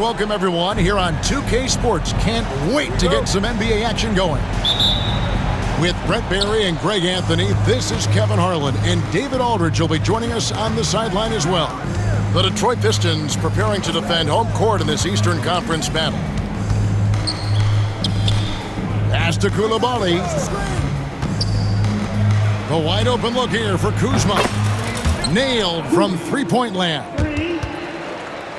welcome everyone here on 2K Sports. Can't wait to get some NBA action going. With Brent Barry and Greg Anthony, this is Kevin Harlan, and David Aldridge will be joining us on the sideline as well. The Detroit Pistons preparing to defend home court in this Eastern Conference battle. Pass to Coulibaly. The wide open look here for Kuzma. Nailed from three-point land.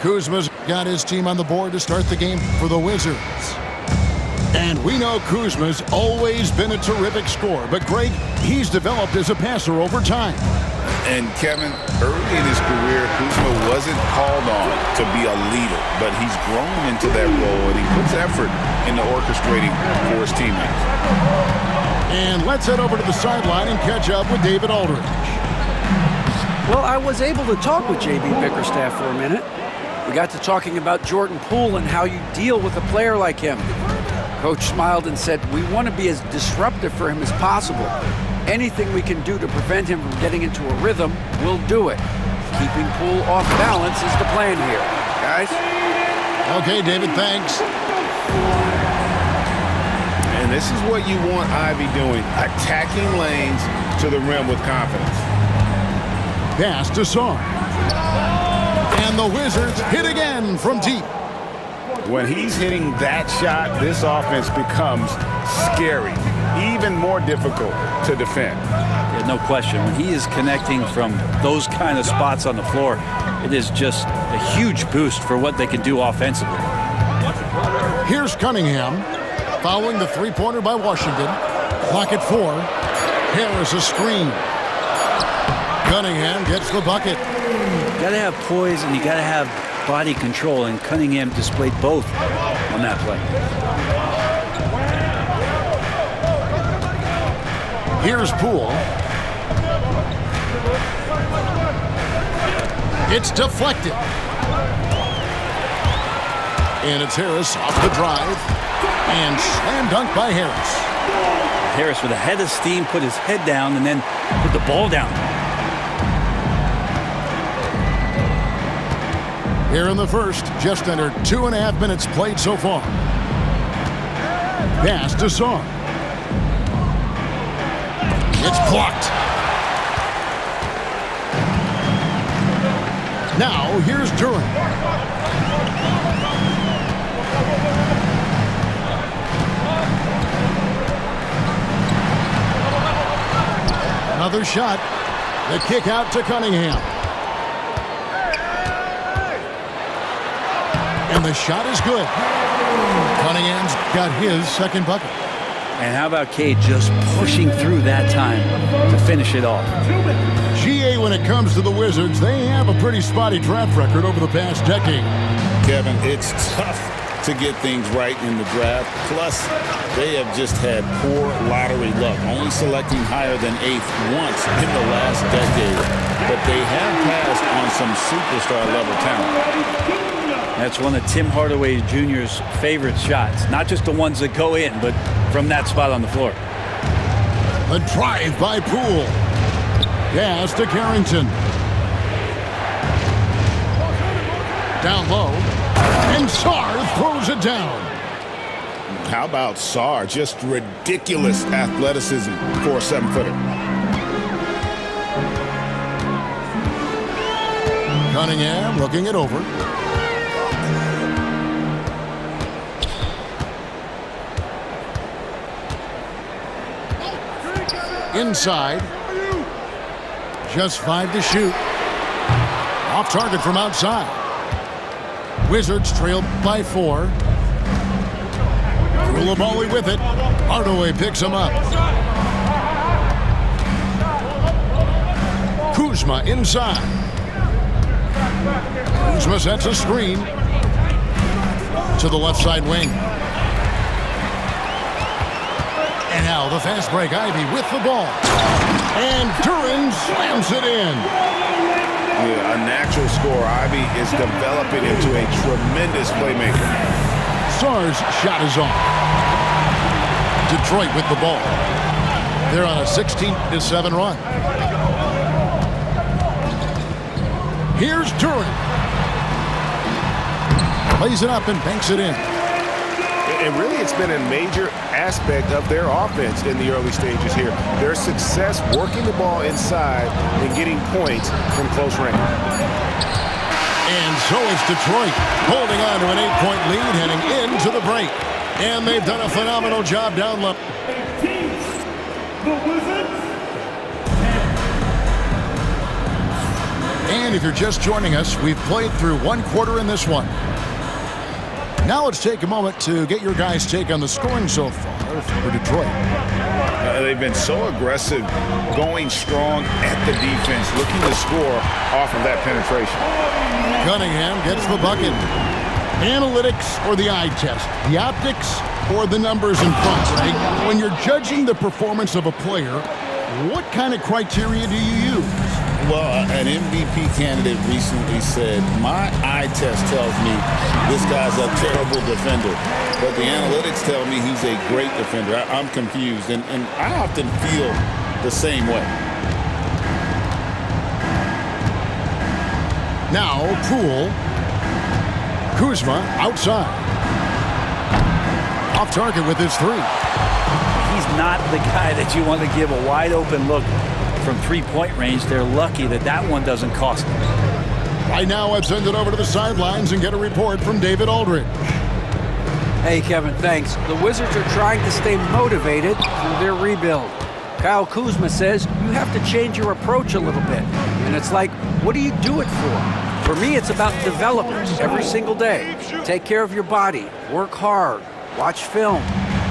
Kuzma's got his team on the board to start the game for the Wizards. And we know Kuzma's always been a terrific scorer, but Greg, he's developed as a passer over time. And Kevin, early in his career, Kuzma wasn't called on to be a leader, but he's grown into that role, and he puts effort into orchestrating for his teammates. And let's head over to the sideline and catch up with David Aldridge. Well, I was able to talk with J.B. Bickerstaff for a minute. We got to talking about Jordan Poole and how you deal with a player like him. Coach smiled and said, we want to be as disruptive for him as possible. Anything we can do to prevent him from getting into a rhythm, we'll do it. Keeping Poole off balance is the plan here. Guys? Okay, David, thanks. And this is what you want Ivy doing, attacking lanes to the rim with confidence. Pass to Sarr. And the Wizards hit again from deep. When he's hitting that shot, this offense becomes scary, even more difficult to defend. Yeah, no question. When he is connecting from those kind of spots on the floor, it is just a huge boost for what they can do offensively. Here's Cunningham, following the three-pointer by Washington. Clock at 4. Harris a screen. Cunningham gets the bucket. You got to have poise and you got to have body control, and Cunningham displayed both on that play. Here's Poole. It's deflected. And it's Harris off the drive. And slam dunk by Harris. Harris with a head of steam put his head down and then put the ball down. Here in the first, just under 2.5 minutes played so far. Pass to Sarr. It's blocked. Now here's Duren. Another shot. The kick out to Cunningham. And the shot is good. Cunningham's got his second bucket. And how about Cade just pushing through that time to finish it off? GA, when it comes to the Wizards, they have a pretty spotty track record over the past decade. Kevin, it's tough to get things right in the draft. Plus, they have just had poor lottery luck, only selecting higher than 8th once in the last decade. But they have passed on some superstar-level talent. That's one of Tim Hardaway Jr.'s favorite shots. Not just the ones that go in, but from that spot on the floor. A drive by Poole. Pass to Carrington. Down low. And Sarr throws it down. How about Sarr? Just ridiculous athleticism for a 7-footer. Cunningham looking it over. Inside. Just 5 to shoot. Off target from outside. Wizards trailed by 4. Coulibaly with it. Hardaway picks him up. Kuzma inside. Kuzma sets a screen to the left side wing. And now the fast break. Ivy with the ball. And Duren slams it in. Yeah, a natural scorer. Ivy is developing into a tremendous playmaker. Sarr's shot is off. Detroit with the ball. They're on a 16-7 run. Here's Duren. Lays it up and banks it in. And really, it's been a major aspect of their offense in the early stages here. Their success working the ball inside and getting points from close range. And so it's Detroit holding on to an 8-point lead heading into the break. And they've done a phenomenal job down low. And if you're just joining us, we've played through one quarter in this one. Now let's take a moment to get your guys' take on the scoring so far for Detroit. They've been so aggressive, going strong at the defense, looking to score off of that penetration. Cunningham gets the bucket. Analytics or the eye test? The optics or the numbers in front, right? When you're judging the performance of a player, what kind of criteria do you use? Well, an MVP candidate recently said, my eye test tells me this guy's a terrible defender, but the analytics tell me he's a great defender. I'm confused, and I often feel the same way. Now, Poole. Kuzma outside. Off target with his three. He's not the guy that you want to give a wide open look from three-point range. They're lucky that that one doesn't cost them. Right now, let's send it over to the sidelines and get a report from David Aldridge. Hey, Kevin, thanks. The Wizards are trying to stay motivated through their rebuild. Kyle Kuzma says you have to change your approach a little bit. And it's like, what do you do it for? For me, it's about development every single day. Take care of your body, work hard, watch film,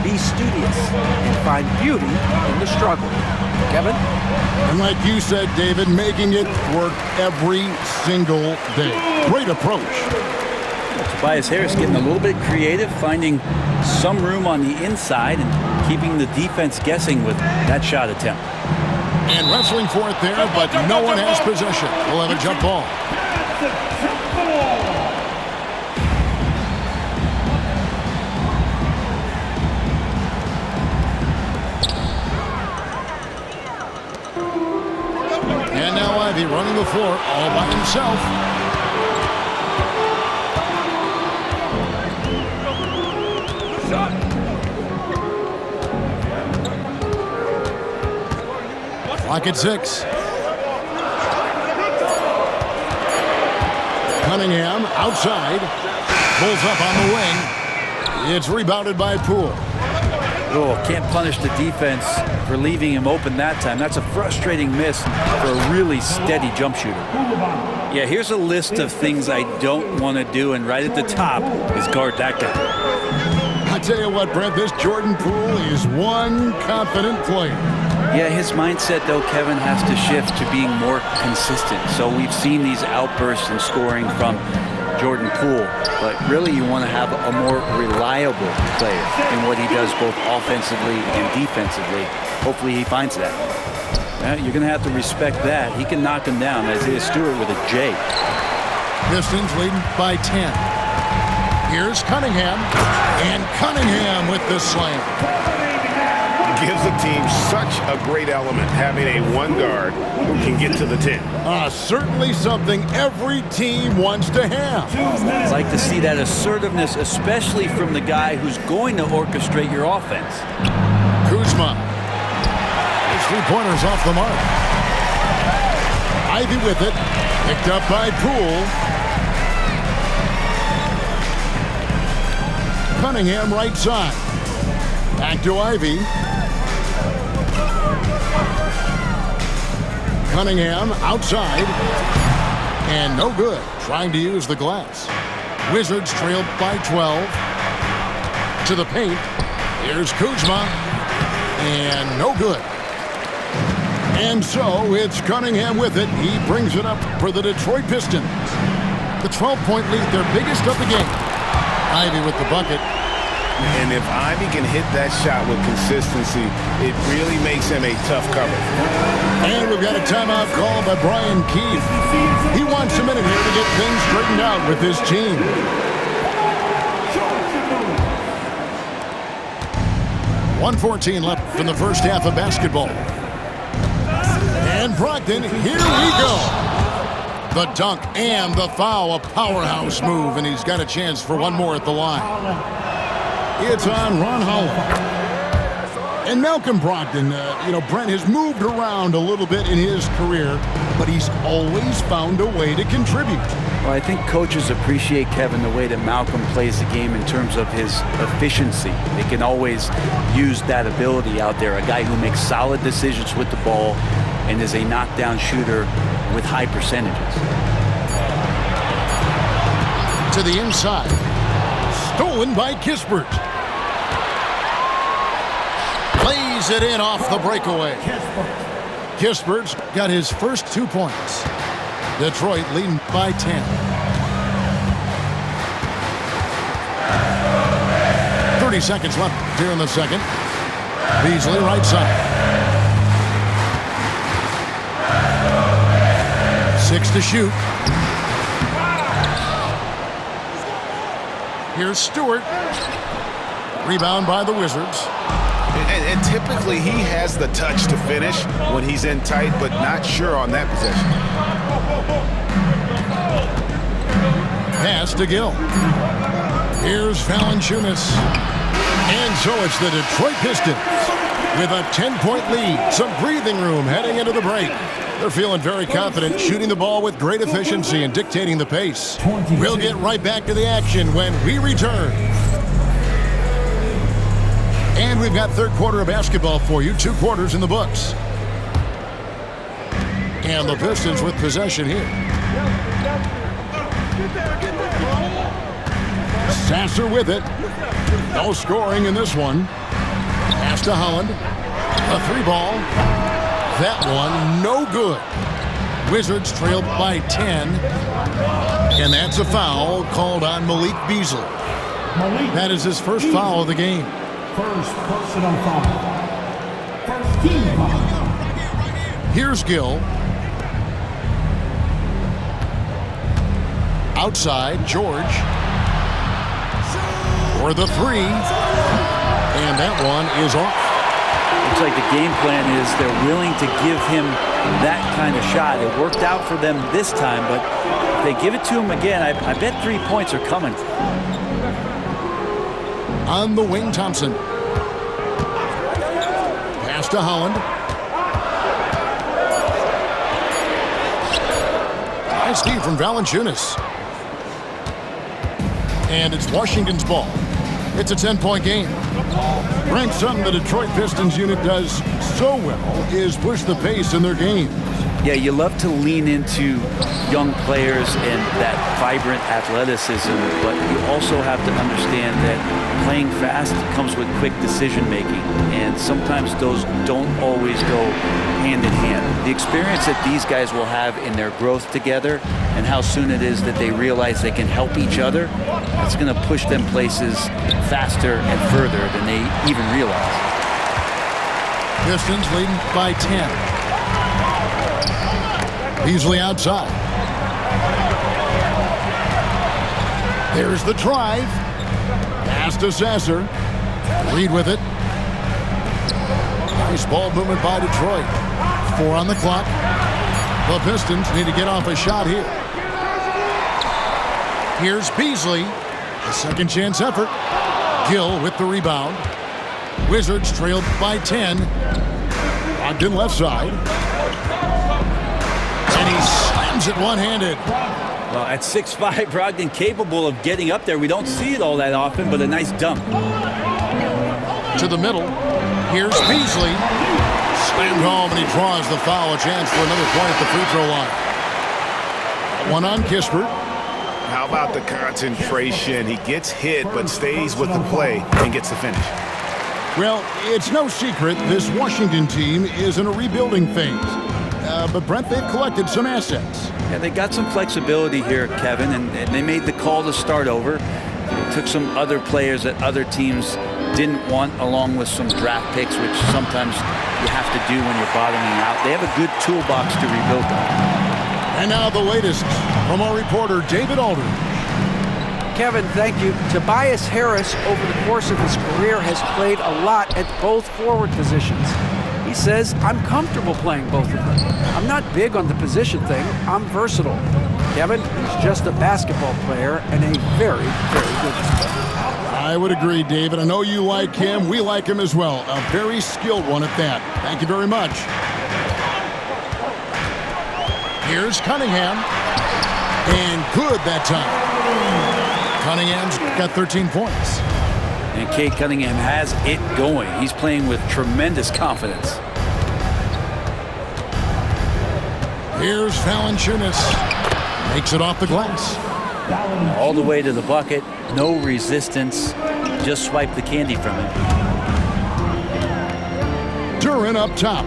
be studious, and find beauty in the struggle. Kevin? And like you said, David, making it work every single day. Great approach. Tobias Harris getting a little bit creative, finding some room on the inside and keeping the defense guessing with that shot attempt. And wrestling for it there, but no one has possession. We'll have a jump ball. And now Ivey running the floor all by himself. Clock at 6. Cunningham outside. Pulls up on the wing. It's rebounded by Poole. Oh, can't punish the defense for leaving him open that time. That's a frustrating miss for a really steady jump shooter. Yeah, here's a list of things I don't want to do, and right at the top is guard that guy. I tell you what, Brent, this Jordan Poole is one confident player. Yeah, his mindset, though, Kevin, has to shift to being more consistent. So we've seen these outbursts in scoring from Jordan Poole, but really you want to have a more reliable player in what he does both offensively and defensively. Hopefully he finds that. You're going to have to respect that. He can knock him down. Isaiah Stewart with a J. Pistons leading by 10. Here's Cunningham, and Cunningham with the slam. Gives the team such a great element having a one guard who can get to the 10. Certainly something every team wants to have. I'd like to see that assertiveness, especially from the guy who's going to orchestrate your offense. Kuzma. His three-pointers off the mark. Ivey with it. Picked up by Poole. Cunningham right side. Back to Ivey. Cunningham outside. And no good. Trying to use the glass. Wizards trailed by 12. To the paint. Here's Kuzma. And no good. And so it's Cunningham with it. He brings it up for the Detroit Pistons. The 12-point lead, their biggest of the game. Ivey with the bucket. And if Ivey can hit that shot with consistency, it really makes him a tough cover. And we've got a timeout call by Brian Keefe. He wants a minute here to get things straightened out with his team. .114 left in the first half of basketball. And Brogdon, here we go. The dunk and the foul, a powerhouse move, and he's got a chance for one more at the line. It's on Ron Holland. And Malcolm Brogdon, Brent has moved around a little bit in his career, but he's always found a way to contribute. Well, I think coaches appreciate, Kevin, the way that Malcolm plays the game in terms of his efficiency. They can always use that ability out there, a guy who makes solid decisions with the ball and is a knockdown shooter with high percentages. To the inside. Stolen by Kispert. Lays it in off the breakaway. Kispert's got his first 2 points. Detroit leading by 10. 30 seconds left here in the second. Beasley right side. 6 to shoot. Here's Stewart. Rebound by the Wizards. And typically he has the touch to finish when he's in tight, but not sure on that possession. Pass to Gill. Here's Valanciunas. And so it's the Detroit Pistons with a 10-point lead. Some breathing room heading into the break. They're feeling very confident, shooting the ball with great efficiency and dictating the pace. We'll get right back to the action when we return. And we've got third quarter of basketball for you. 2 quarters in the books. And the Pistons with possession here. Sasser with it. No scoring in this one. Pass to Holland. A 3-ball. That one no good. Wizards trailed by 10. And that's a foul called on Malik Beasley. That is his first foul of the game. First personal foul. First team foul. Here's Gill. Outside, George. For the 3. And that one is off. Looks like the game plan is they're willing to give him that kind of shot. It worked out for them this time, but if they give it to him again, I bet 3 points are coming. On the wing, Thompson. Pass to Holland. Nice D from Valanciunas. And it's Washington's ball. It's a 10-point game. Brent, something the Detroit Pistons unit does so well is push the pace in their games. Yeah, you love to lean into young players and that vibrant athleticism, but you also have to understand that playing fast comes with quick decision-making, and sometimes those don't always go hand in hand. The experience that these guys will have in their growth together and how soon it is that they realize they can help each other, that's going to push them places faster and further than they even realize. Pistons leading by 10. Beasley outside. There's the drive. Pass to Sasser. Reed with it. Nice ball movement by Detroit. 4 on the clock. The Pistons need to get off a shot here. Here's Beasley. A second chance effort. Gill with the rebound. Wizards trailed by 10. Brogdon left side. And he slams it one-handed. Well, at 6'5", Brogdon capable of getting up there. We don't see it all that often, but a nice dunk. To the middle. Here's Beasley. Slammed home, and he draws the foul. A chance for another point at the free throw line. One on Kispert. How about the concentration? He gets hit, but stays with the play and gets the finish. Well, it's no secret this Washington team is in a rebuilding phase. But, Brent, they've collected some assets. Yeah, they got some flexibility here, Kevin, and they made the call to start over. They took some other players that other teams didn't want, along with some draft picks, which sometimes you have to do when you're bottoming out. They have a good toolbox to rebuild them. And now the latest from our reporter, David Aldridge. Kevin, thank you. Tobias Harris, over the course of his career, has played a lot at both forward positions. He says, I'm comfortable playing both of them. I'm not big on the position thing. I'm versatile. Kevin, he's just a basketball player and a very, very good one. I would agree, David. I know you like him. We like him as well. A very skilled one at that. Thank you very much. Here's Cunningham. And good that time. Cunningham's got 13 points. And Cade Cunningham has it going. He's playing with tremendous confidence. Here's Valanciunas. Makes it off the glass. All the way to the bucket. No resistance. Just swipe the candy from him. Duren up top.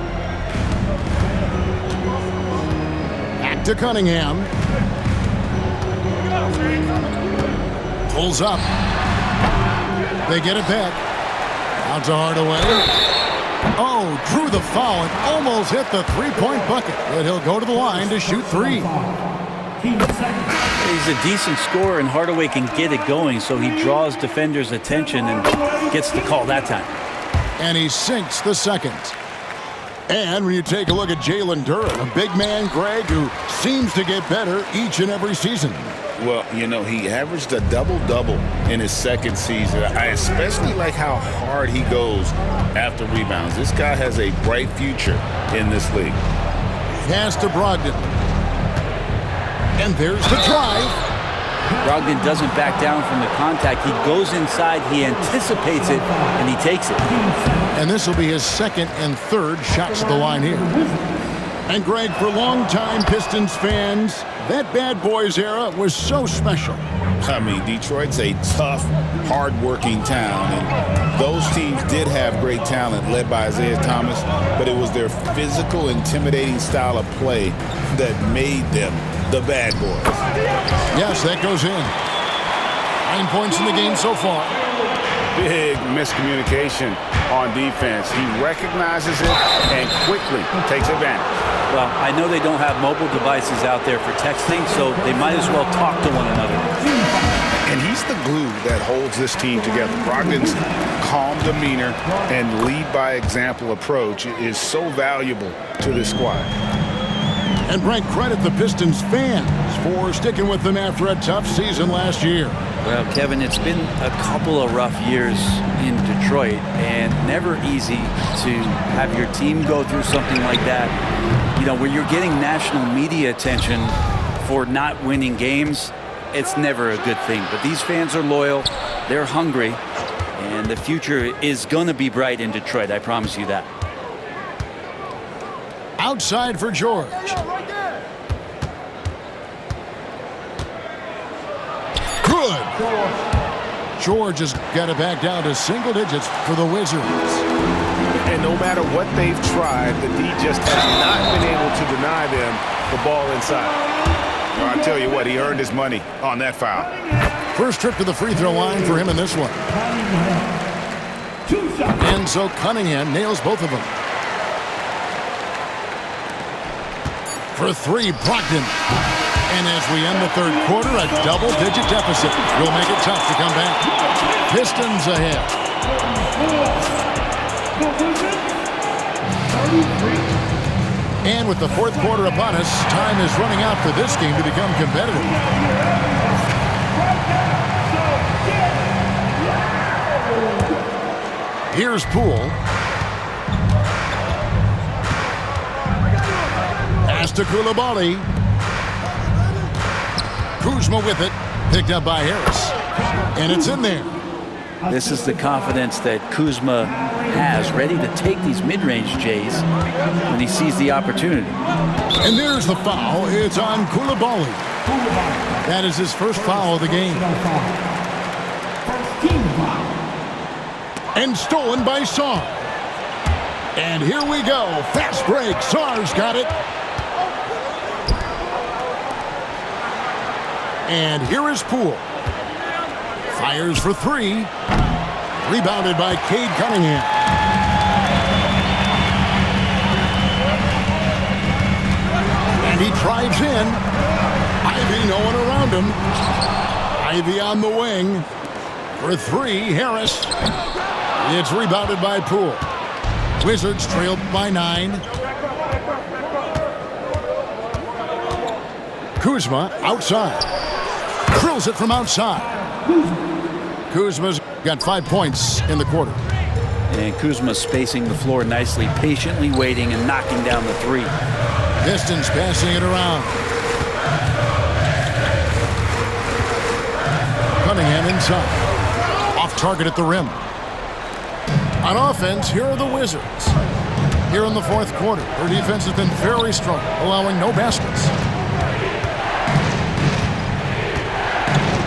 Back to Cunningham. Pulls up. They get it back. Out to Hardaway. Oh, drew the foul and almost hit the three-point bucket. But he'll go to the line to shoot three. He's a decent scorer, and Hardaway can get it going, so he draws defenders' attention and gets the call that time. And he sinks the second. And when you take a look at Jalen Duren, a big man, Greg, who seems to get better each and every season. Well, you know, he averaged a double-double in his second season. I especially like how hard he goes after rebounds. This guy has a bright future in this league. Pass to Brogdon. And there's the drive. Brogdon doesn't back down from the contact. He goes inside, he anticipates it, and he takes it. And this will be his second and third shots at the line here. And Greg, for longtime Pistons fans, that Bad Boys era was so special. I mean, Detroit's a tough, hard-working town, and those teams did have great talent led by Isaiah Thomas, but it was their physical, intimidating style of play that made them the Bad Boys. Yes, that goes in. 9 points in the game so far. Big miscommunication on defense. He recognizes it and quickly takes advantage. Well, I know they don't have mobile devices out there for texting, so they might as well talk to one another. And he's the glue that holds this team together. Brogdon's calm demeanor and lead-by-example approach is so valuable to this squad. And Brent, credit the Pistons fans for sticking with them after a tough season last year. Well, Kevin, it's been a couple of rough years in Detroit, and never easy to have your team go through something like that. You know, where you're getting national media attention for not winning games, it's never a good thing. But these fans are loyal, they're hungry, and the future is going to be bright in Detroit, I promise you that. Outside for George. Good. George has got it back down to single digits for the Wizards. And no matter what they've tried, the D just has not been able to deny them the ball inside. Well, I tell you what, he earned his money on that foul. First trip to the free throw line for him in this one. And so Cunningham nails both of them. For three, Brogdon. And as we end the third quarter, a double-digit deficit will make it tough to come back. Pistons ahead. And with the fourth quarter upon us, time is running out for this game to become competitive. Here's Poole. Pass to Coulibaly. Kuzma with it. Picked up by Harris. And it's in there. This is the confidence that Kuzma has, ready to take these mid-range Jays when he sees the opportunity. And there's the foul. It's on Coulibaly. That is his first foul of the game. And stolen by Sarr. And here we go. Fast break. Sarr's got it. And here is Poole. Fires for three. Rebounded by Cade Cunningham. And he drives in. Ivy, no one around him. Ivy on the wing. For three, Harris. It's rebounded by Poole. Wizards trailed by 9. Kuzma outside. Drills it from outside. Kuzma's got 5 points in the quarter. And Kuzma spacing the floor nicely, patiently waiting and knocking down the three. Distance passing it around. Cunningham inside. Off target at the rim. On offense, here are the Wizards. Here in the fourth quarter, their defense has been very strong, allowing no baskets.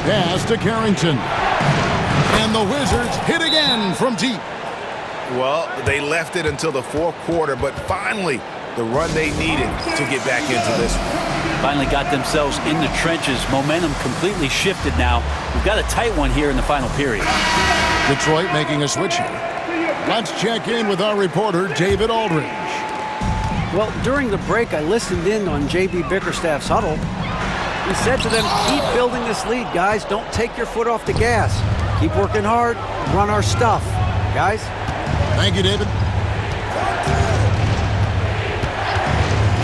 Pass to Carrington. And the Wizards hit again from deep. Well, they left it until the fourth quarter, but finally, the run they needed to get back into this one. Finally got themselves in the trenches. Momentum completely shifted now. We've got a tight one here in the final period. Detroit making a switch here. Let's check in with our reporter, David Aldridge. Well, during the break, I listened in on J.B. Bickerstaff's huddle. He said to them, keep building this lead, guys. Don't take your foot off the gas. Keep working hard. Run our stuff. Guys? Thank you, David.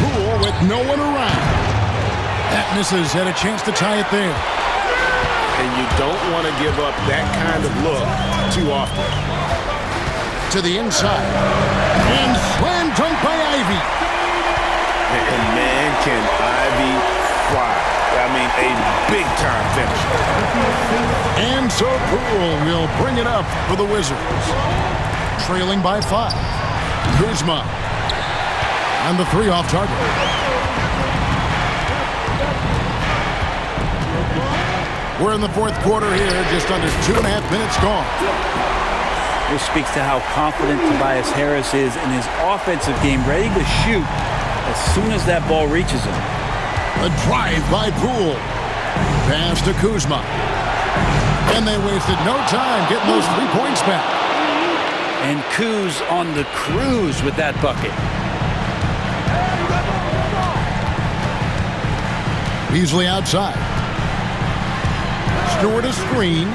Poole with no one around. That misses. Had a chance to tie it there. And you don't want to give up that kind of look too often. To the inside. And slam dunk by Ivy. And man, can Ivy fly. I mean, a big-time finish. And so Poole will bring it up for the Wizards. Trailing by 5. Kuzma. And the 3 off target. We're in the fourth quarter here, just under 2.5 minutes gone. This speaks to how confident Tobias Harris is in his offensive game, ready to shoot as soon as that ball reaches him. A drive by Poole. Pass to Kuzma. And they wasted no time getting those 3 points back. And Kuz on the cruise with that bucket. Beasley outside. Stewart a screen.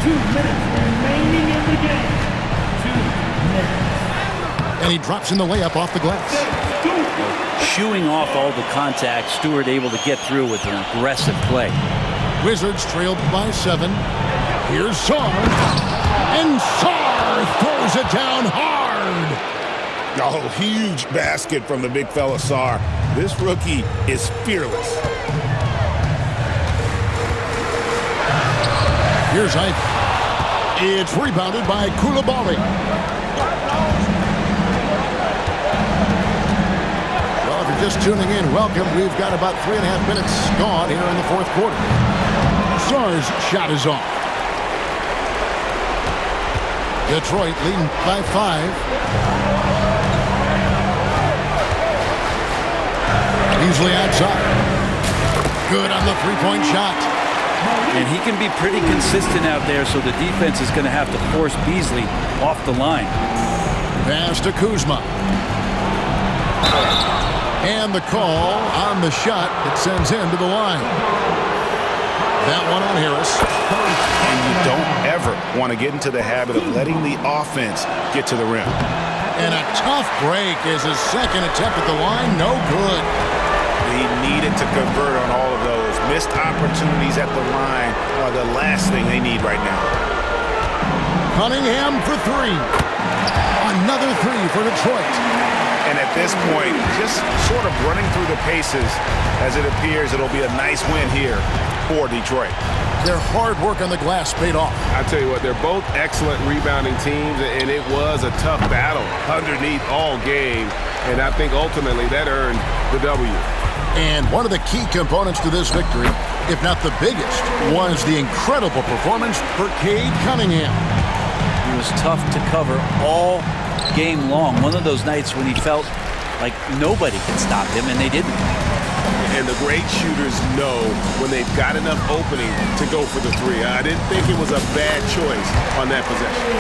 2 minutes remaining in the game. 2 minutes. And he drops in the layup off the glass. Shooing off all the contact, Stewart able to get through with an aggressive play. Wizards trailed by 7. Here's Sarr. And Sarr throws it down hard. Oh, huge basket from the big fella Sarr. This rookie is fearless. Here's Ivy. It's rebounded by Coulibaly. Well, if you're just tuning in, welcome. We've got about 3.5 minutes gone here in the fourth quarter. Sarr's shot is off. Detroit leading by 5. Beasley outside. Good on the three-point shot. And he can be pretty consistent out there, so the defense is going to have to force Beasley off the line. Pass to Kuzma. And the call on the shot that sends him to the line. That one on Harris. And you don't ever want to get into the habit of letting the offense get to the rim. And a tough break is his second attempt at the line. No good. He needed to convert on all of those. Missed opportunities at the line are the last thing they need right now. Cunningham for 3. Another 3 for Detroit. And at this point, just sort of running through the paces as it appears it'll be a nice win here for Detroit. Their hard work on the glass paid off. I tell you what, they're both excellent rebounding teams, and it was a tough battle underneath all game. And I think ultimately that earned the W. And one of the key components to this victory, if not the biggest, was the incredible performance for Cade Cunningham. He was tough to cover all game long. One of those nights when he felt like nobody could stop him, and they didn't. And the great shooters know when they've got enough opening to go for the 3. I didn't think it was a bad choice on that possession.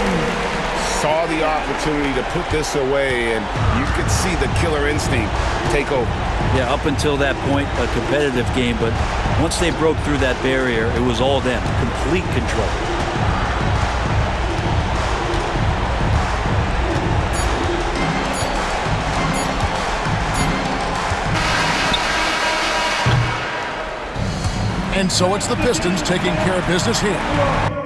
Saw the opportunity to put this away, and you could see the killer instinct take over. Yeah, up until that point, a competitive game, but once they broke through that barrier, it was all them. Complete control. And so it's the Pistons taking care of business here.